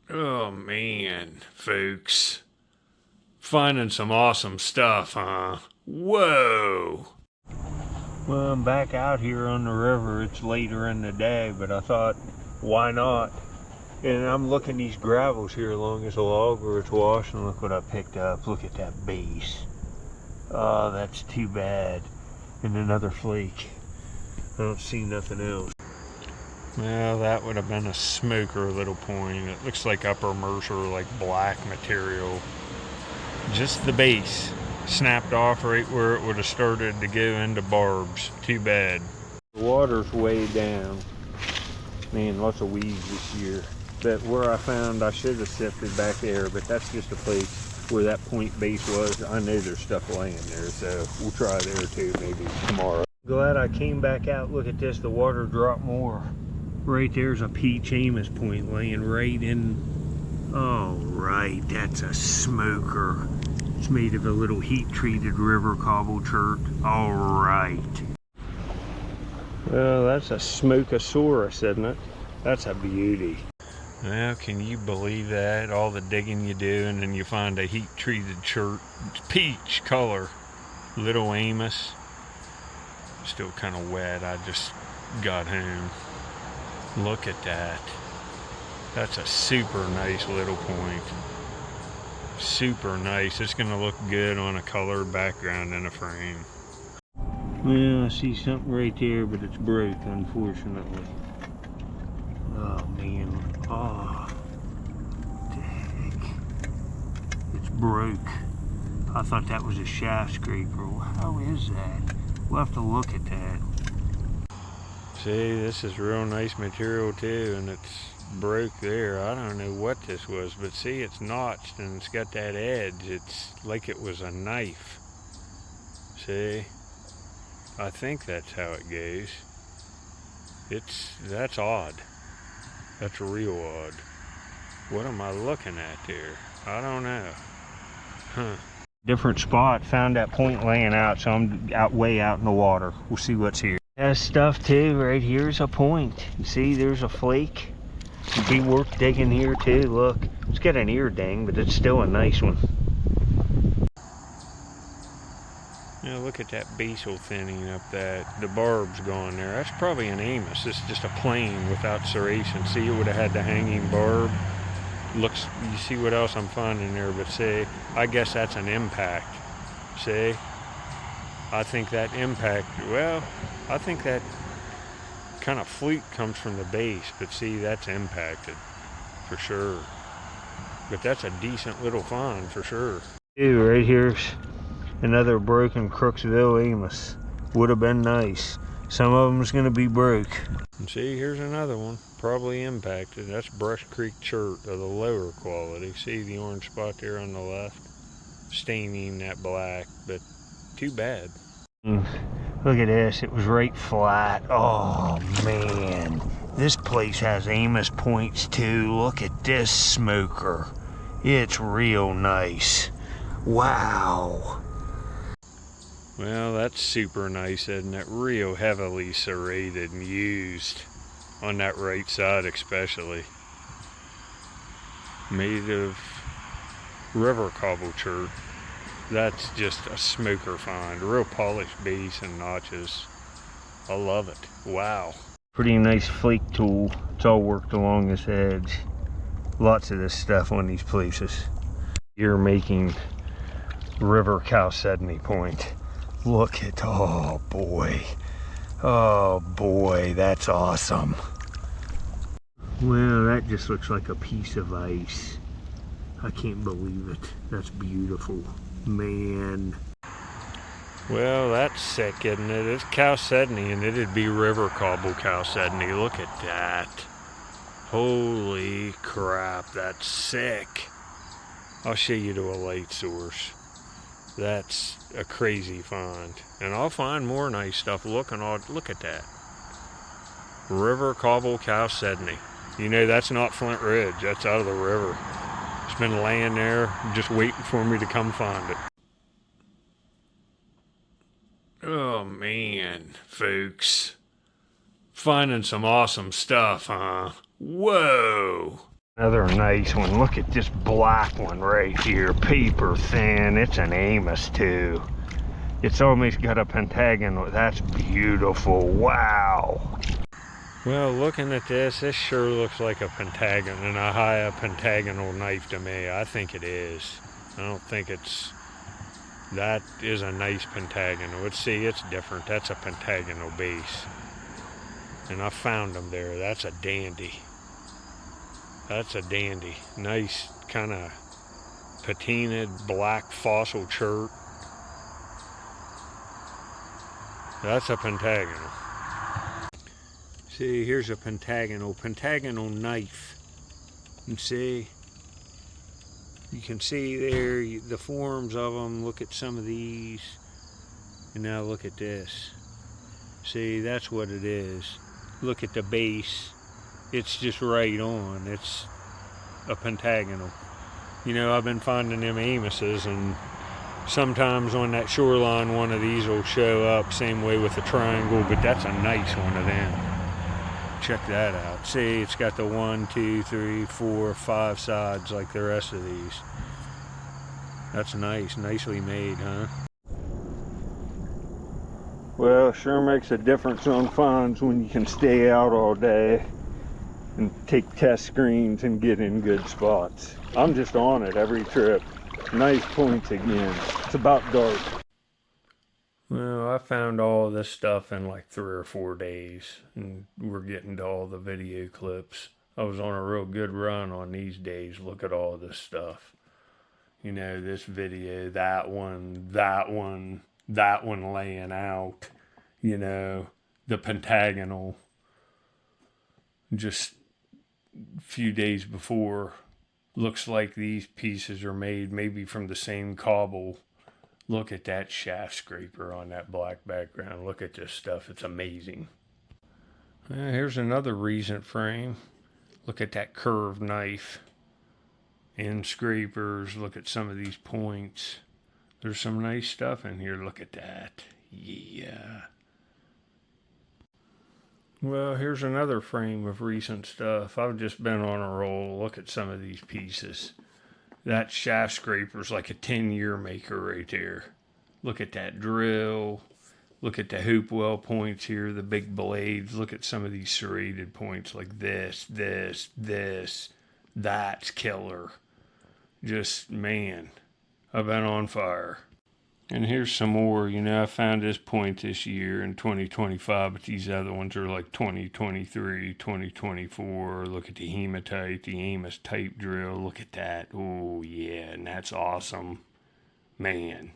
Oh man, folks. Finding some awesome stuff, huh? Whoa! Well, I'm back out here on the river. It's later in the day, but I thought, why not? And I'm looking these gravels here along this log where it's washing. Look what I picked up. Look at that base. Oh, that's too bad. And another flake. I don't see nothing else. Well, that would have been a smoker little point. It looks like upper Mercer, like black material. Just the base. Snapped off right where it would have started to go into barbs. Too bad. The water's way down. Man, lots of weeds this year. But where I found, I should have sifted back there, but that's just a place where that point base was. I know there's stuff laying there, so we'll try there too, maybe tomorrow. Glad I came back out. Look at this, the water dropped more. Right there's a peach Amos point laying right in. Oh, right, that's a smoker. It's made of a little heat-treated river cobble chert. All right. Well, that's a smokeosaurus, isn't it? That's a beauty. Well, can you believe that? All the digging you do, and then you find a heat-treated chert, peach color. Little Amos. Still kind of wet. I just got home. Look at that. That's a super nice little point. Super nice. It's going to look good on a colored background in a frame. Well, I see something right there, but it's broke, unfortunately. Oh, man. Oh, what the heck? It's broke. I thought that was a shaft scraper. How is that? We'll have to look at that. See, this is real nice material too, and it's broke there. I don't know what this was, but see, it's notched and it's got that edge. It's like it was a knife. See? I think that's how it goes. That's odd. That's real odd. What am I looking at there? I don't know. Huh. Different spot, found that point laying out, so I'm way out in the water. We'll see what's here. Has stuff too. Right here's a point. You see, there's a flake. It'd be worth digging here too. Look, it's got an ear ding, but it's still a nice one. Now look at that basal thinning up that. The barb's gone there. That's probably an Amos. It's just a plain without serration. See, it would have had the hanging barb. Looks, you see what else I'm finding there, but see, I guess that's an impact. See? I think that impact, well, I think that kind of fleet comes from the base, but see, that's impacted for sure. But that's a decent little find for sure. Right here's another broken Crooksville Amos. Would have been nice. Some of them's gonna be broke. And see, here's another one, probably impacted. That's Brush Creek chert of the lower quality. See the orange spot there on the left? Staining that black, but too bad. Look at this, it was right flat. Oh man, this place has Amos points too. Look at this smoker. It's real nice. Wow. Well, that's super nice, isn't it? Real heavily serrated and used on that right side especially. Made of river cobble chert. That's just a smoker find. Real polished base and notches. I love it. Wow. Pretty nice flake tool. It's all worked along this edge. Lots of this stuff on these places. You're making river chalcedony point. Look at, oh boy. Oh boy, that's awesome. Well, that just looks like a piece of ice. I can't believe it. That's beautiful. Man. Well, that's sick, isn't it? It's chalcedony, and it'd be river cobble chalcedony. Look at that. Holy crap, that's sick. I'll show you to a light source. That's a crazy find. And I'll find more nice stuff. Look at that. River cobble chalcedony. You know, that's not Flint Ridge. That's out of the river. It's been laying there just waiting for me to come find it. Oh man, folks. Finding some awesome stuff, huh? Whoa. Another nice one. Look at this black one right here. Paper thin. It's an Amos too. It's almost got a pentagonal. That's beautiful. Wow. Well, looking at this sure looks like a pentagonal, and a high pentagonal knife to me. I think it is. I don't think it's... That is a nice pentagonal. Let's see, it's different. That's a pentagonal base. And I found them there. That's a dandy. That's a dandy. Nice kind of patinaed black fossil chert. That's a pentagonal. See, here's a pentagonal knife. And see, you can see there the forms of them. Look at some of these. And now look at this. See, that's what it is. Look at the base. It's just right on. It's a pentagonal. You know, I've been finding them Amoses, and sometimes on that shoreline one of these will show up, same way with the triangle, but that's a nice one of them. Check that out. See, it's got the 1, 2, 3, 4, 5 sides like the rest of these. That's nice. Nicely made, huh? Well, sure makes a difference on finds when you can stay out all day and take test screens and get in good spots. I'm just on it every trip. Nice points again. It's about dark. Well, I found all this stuff in like 3 or 4 days, and we're getting to all the video clips. I was on a real good run on these days. Look at all this stuff. You know, this video, that one laying out, you know, the pentagonal. Just a few days before. Looks like these pieces are made maybe from the same cobble. Look at that shaft scraper on that black background. Look at this stuff. It's amazing. Here's another recent frame. Look at that curved knife. End scrapers. Look at some of these points. There's some nice stuff in here. Look at that. Yeah. Well, here's another frame of recent stuff. I've just been on a roll. Look at some of these pieces. That shaft scraper's like a 10-year maker right there. Look at that drill. Look at the hoop well points here, the big blades. Look at some of these serrated points like this. That's killer. Just, man, I've been on fire. And here's some more. You know, I found this point this year in 2025, but these other ones are like 2023, 2024. Look at the hematite, the Amos type drill. Look at that. Oh, yeah, and that's awesome. Man.